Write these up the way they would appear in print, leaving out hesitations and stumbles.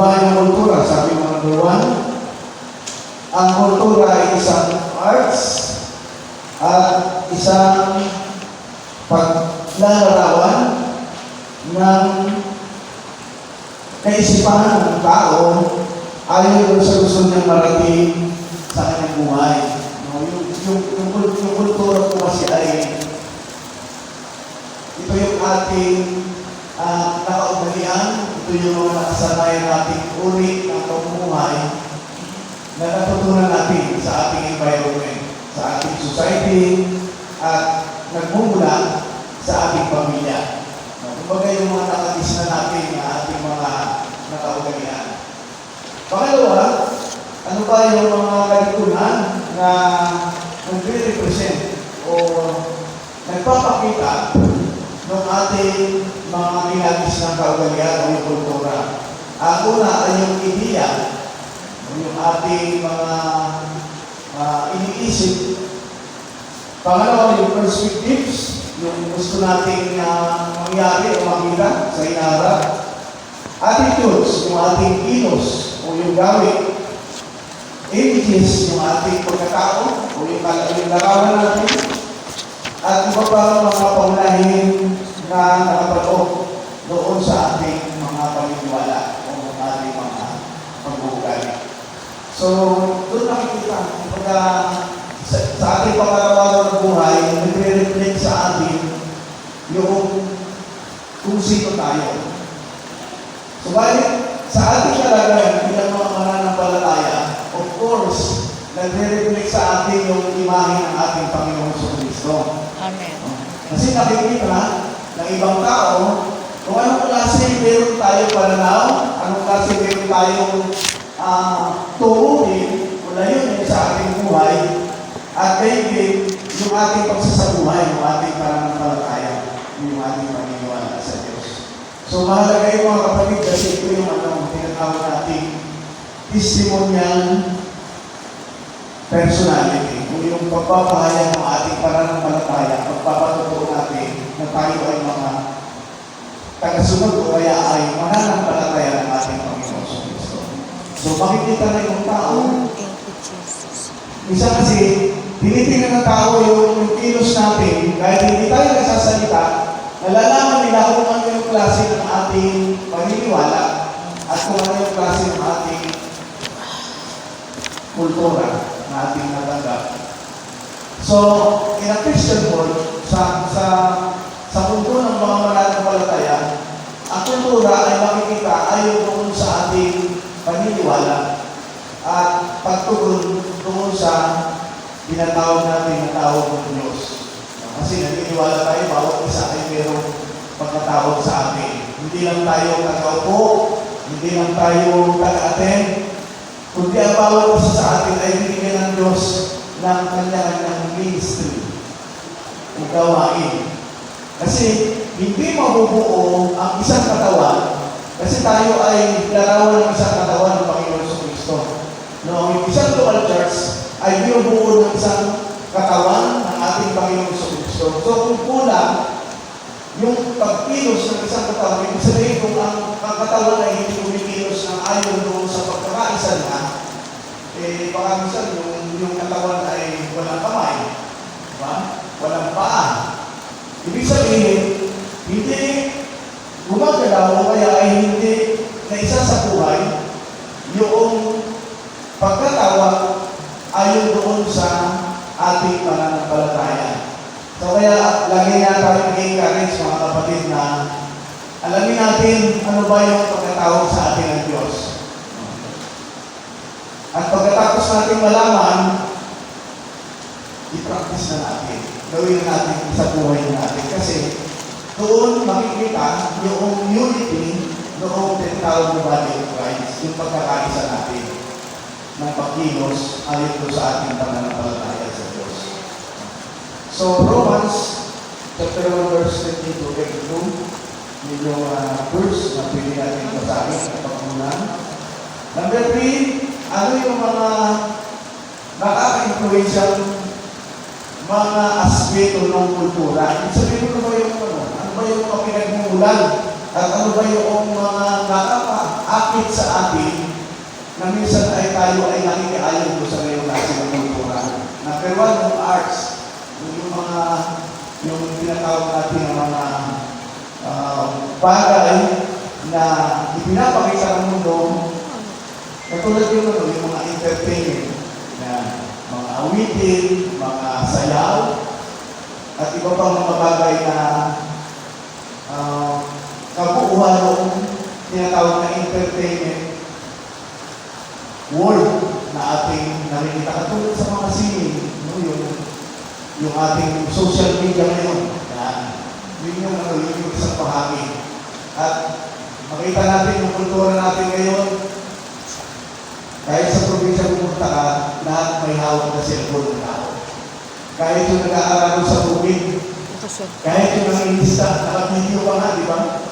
ba yung kultura? Sabi mo, number one, ang kultura ay isang arts at isang paglalarawan ng kaisipan ng tao ayon sa gusto niyang marating sa kanyang buhay. No, yung kultura po kasi ay ito yung ating nakaugalian, ito yung mga nakasanayan nating uri ng pamumuhay na natutunan natin sa ating environment, sa ating society, at nagmumula sa ating pamilya. Kumbaga yung mga nakagis na natin na ating mga nakaugalian. Pangalawa, ano ba yung mga kalikunan na nagre-represent o nagpapakita ng ating mga kinagis ng kaugalian o yung kultura? Ang una ay yung ideya, yung ating mga iniisip. Pangalawa, yung perspectives, yung gusto nating mangyari o makita sa inaharap. Attitudes, yung ating kilos o yung gawin. Images, yung ating pagkatao o yung larawan natin. At iba pa mga pangunahin na nakapaloob doon sa ating mga paniniwala o ating mga pag-uugali. So, doon nakikita, sa ating pangaraw-araw ng buhay, nagre-reflect sa atin yung kung sino tayo. Subalit, sa ating kalagayan, bilang mga mananampalataya, of course, nagre-reflect sa atin yung imahe ng ating Panginoon Jesucristo. Amen. Kasi nakikita ng ibang tao, kung anong klase meron tayo pananaw, anong klase meron tayong turunin, wala yun sa ating buhay, at maybe yung ating pagsasabuhay, yung ating pananampalataya, yung ating paniniwala sa Diyos. So mahalaga yung mga kapatid kasi ito yung tinatawag nating testimonial personality, o yung pagpapahayag ng ating pananampalataya, pagpapatutuo natin na tayo ay mga tagasunod o kaya ay mananampalataya ng ating Panginoon sa Kristo. So makikita na yung tao. Isa kasi, tinitingnan ng tao yung kilos natin, kahit hindi tayo nagsasalita, nalalaman nila kung ano yung klase ng ating paniniwala at kung ano yung klase ng ating kultura na ating natanggap. So, in a Christian world, sa mundo ng mga mananampalataya, ang kultura ay makikita ayon doon sa ating paniniwala at pagtugon doon sa tinatawag natin na tawag ng Diyos. Kasi naniniwala tayo, bawat isa ay mayroong pagkatawag sa atin. Hindi lang tayo tagaupo, hindi lang tayo taga-attend, kundi ang bawat isa sa atin ay binigyan ng Diyos ng kanya-kanyang ministry o gawain. Kasi hindi mabubuo ang isang katawan kasi tayo ay larawan ng isang katawan ng Panginoon Jesucristo. No, ang isang local church ay binubuo ng isang katawan ng ating Panginoon Jesucristo. So kung kulang yung pagkilos ng isang katawan, ibig sabihin kung ang katawan ay hindi kumikilos ng ayon doon sa pagkakaisa na, baka minsan yung katawan ay walang kamay, diba? Walang paa. Ibig sabihin, hindi gumagalaw o kaya ay hindi na isa sa buhay yung pagkatawag ayon doon sa ating pananampalataya. So kaya lagi na tayo nag-encourage mga kapatid na alamin natin ano ba yung pagkatawag sa ating ng Diyos. At pagkatapos natin malaman, i-practice na natin. Gawin na natin sa buhay natin. Kasi doon makikita yung unity noong tinatawag na body of Christ, yung pagkakaisa natin ng pagkilos ayon doon sa ating pananampalataya sa Diyos. So, Romans chapter 1 verse 22, yung verse na pwede natin basahin at pagkunan. Number 3, ano yung mga nakaka-influensyang mga aspeto ng kultura? Ibig sabihin ko ba yung ano ba yung mga pinagmumulan at ano ba yung mga nakakaakit sa atin na minsan ay tayo ay nakikiayon ko sa ngayon natin ng kultura. Number one, yung arts. Yung tinatawag natin ng mga bagay na ipinapakita ng mundo, katulad yung mga entertainment, na mga awitin, mga sayaw, at iba pang mga bagay na kabuuan ng tinatawag na entertainment world na ating nakikita. Katulad sa mga sine, no? yung ating social media ngayon. Yun yung isang bahagi. At makita natin yung kultura natin ngayon, kahit sa probinsya pumunta ka, lahat may hawak na cellphone ng tao. Kahit yung nag-aaral sa tubig, kahit yung nanginista, naka-video pa nga, di ba?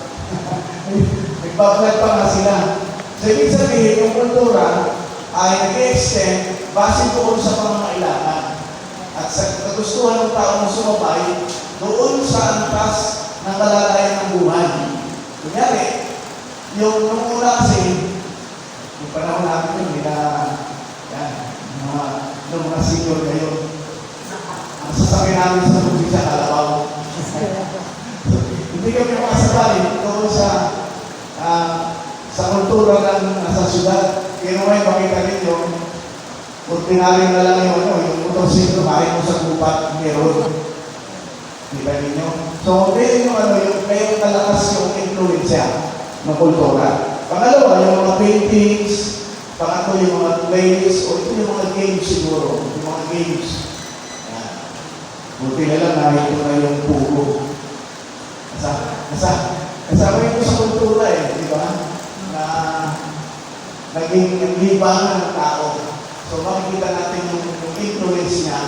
Nagbablog pa nga sila. So, ibig sabihin, yung kultura ay nag-extend base doon sa pangangailangan. At sa kagustuhan ng tao na sumabay, doon sa antas ng kalagayan ng buhay. Kunyari, yung nung una kasi, yung panahon natin yun, yung mga senior ngayon, ang sasakyan namin sa probinsya, Kalabaw. Hindi kami makasabali doon sa kultura ng nasa syudad. Kaya naman makita ninyo, ordinaryo na lang yung motorsiklo, kahit mo sa gupat, meron. Kita ninyo? So, kaya yung kalakas yung influensya ng kultura. Pangalawa, yung mga paintings, pangatlo yung mga plays, o ito yung mga games siguro, yung mga games. Buti na lang na ito na yung pugo. Kasama ito sa kultura di ba? Na naging libangan ng tao. So makikita natin yung influence niya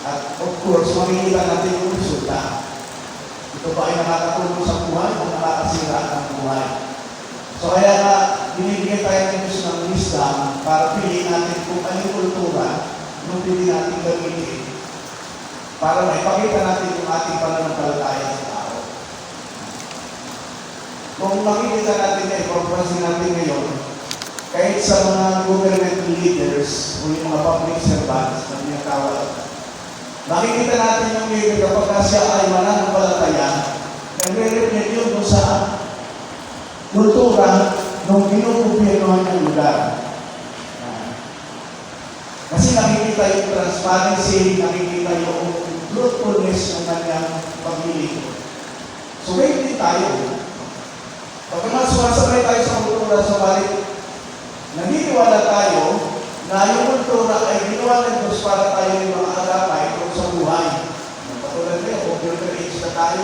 at of course, makikita natin yung resulta. Ito ba ay nakakatulong sa buhay o nakakasira ng buhay? So kaya nga, binibigyan tayo ng Diyos ng wisdom para piliin natin kung ano yung kultura nung pili natin gamitin para maipakita natin yung ating pananampalataya sa tao. Kung makikita natin na ipapansin natin ngayon, kahit sa mga government leaders o yung mga public servants na tinatawag, makikita natin yung leader kapag siya ay mananampalataya, nagre-reflect yun kung sa kultura ng ginugobyernohan ng lugar. Kasi nakikita yung transparency, nakikita yung truthfulness ng kanyang pagmili. So, ngayon din tayo. Pagkaman sumasabay tayo sa kultura, subalit naniniwala tayo na yung kultura ay ginawa ng Diyos para tayo yung mga alapay kung sa buhay. Patulad kayo, computer age na tayo.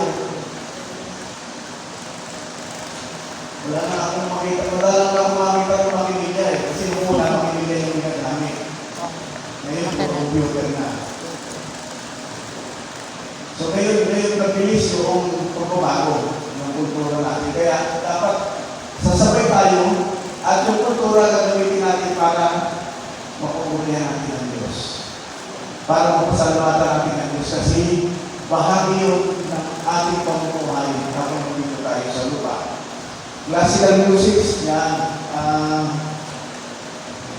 Wala na akong makita ng makimilya kasi nung una makimilya yung ginagamit. Ngayon, computer na. So, ngayon nabilis yung pagbabago ng kultura natin. Kaya, dapat sasabay tayo at yung kultura gagamitin natin para mapupurihan natin ang Diyos. Para mapasalamatan natin ang Diyos. Kasi, bahagi yun ng ating pamumuhay habang nandito tayo sa lupa. Classical music, yan.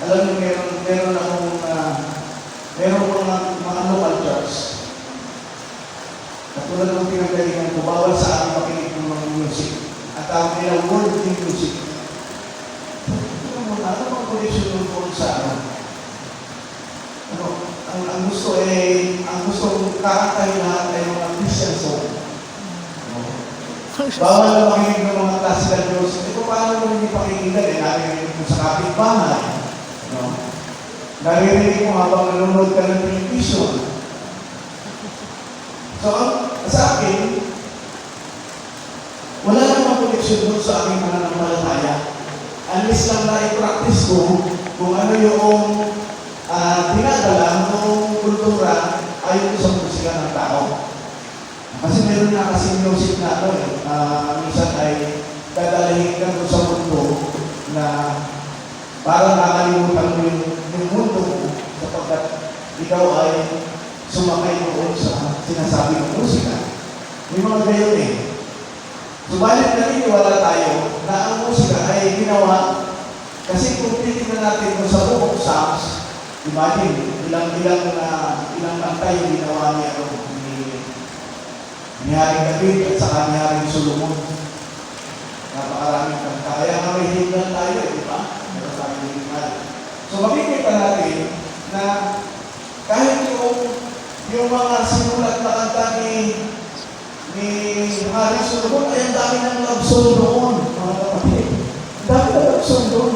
Alam niyo, meron akong mga local church. Katulad ng pinagalingan ko, bawal sa akin makinig ng mga music. At tawag nila worldly music. Ano bang connection doon sa ang gusto kakantahin lahat ay mga Christian song. Bawal na makinig ng mga classical music. Ito paano mo hindi pakikinggan naririnig mo sa kapitbahay. Naririnig mo habang nanonood ka ng television. So, sa akin, wala namang connection doon sa aking mananampalataya. Unless lang na i-practice ko kung ano yung dinadala ng kultura ayon sa musika ng tao. Kasi meron na kasi music na minsan ay dadalahin ka doon sa mundo na parang nakalimutan mo yung mundo mo sapagkat ikaw ay sumakay doon sa sinasabi ng musika. May mga gayon Subalit naniniwala tayo na ang musika ay ginawa kasi kung titignan natin kung sa Book of Psalms, imagine, ilang kanta yung ginawa ni Haring David at saka ni Haring Solomon. Napakaraming kanta. Kaya nga may himnan tayo, di ba? Meron tayong himnan. So makikita natin na kahit yung mga sinulat na kanta ni Haring Solomon ay ang dami ng love song doon, mga kapatid. Ang dami ng love song doon.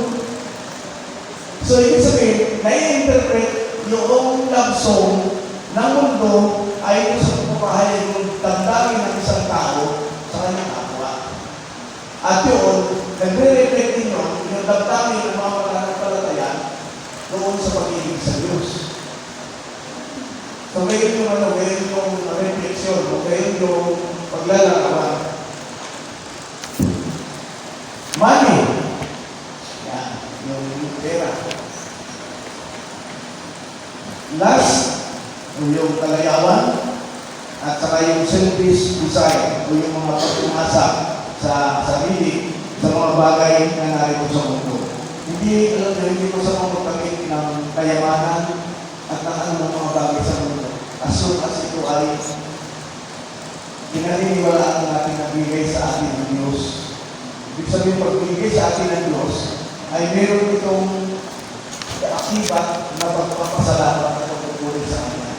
So, ibig sabihin, nai-interpret yung love song ng mundo ay sa pagpapahayag ng damdamin ng isang tao sa kanyang kapwa. At yun, nagre-reflect din yun, yung damdamin ng mga mananampalataya doon sa pag-ibig sa Diyos. So, ngayon yung refleksyon, ngayon yung paglalarawan. Money. Yan, yung pera. Last, yung kalayawan, at saka yung selfish desire, o yung mga pag-umasa sa sarili, sa mga bagay na narito sa mundo. Hindi ko sa mga pagkakit ng kayamanan at ng anumang mga bagay sa mundo. As soon as ito ay pinaniniwalaan natin na bigay sa atin ng Diyos. Ibig sabihin, pagbigay sa atin ng Diyos, ay meron itong akibat na pagpapasalamat at pagpupuli sa Kanya.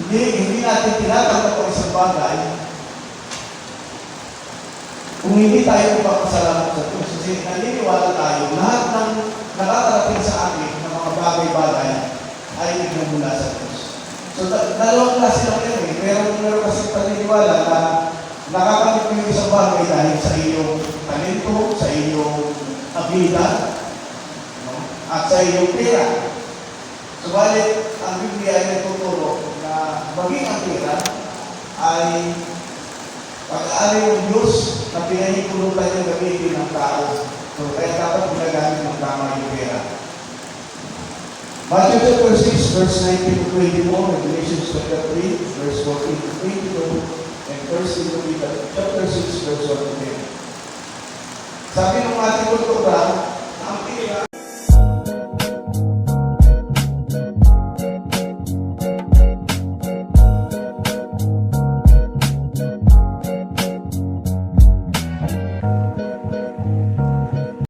Hindi natin tinatanggap ang isang bagay kung hindi tayo magpapasalamat sa Diyos. Kasi naniniwala tayo, lahat ng nakakarating sa atin ng mga bagay-bagay ay nagmumula sa Diyos. So, dalawang klase lang yun eh. Meron kasi paniniwala na nakakamit mo yung isang bagay dahil sa iyong talento, sa iyong abilidad, no? At sa iyong pera. Subalit, ang Biblia ay nagtuturo na maging ang pera ay pag-aari ng Diyos na pinahipulutan yung gamitin ng tao. So, kaya dapat ginagamit ng tama yung pera. Matthew chapter 6, verse 19 to 24, Revelation chapter 3, verse 14 to 22, and 1 Timothy chapter 6, verse 1 to 10. Sabi ng ating kultura,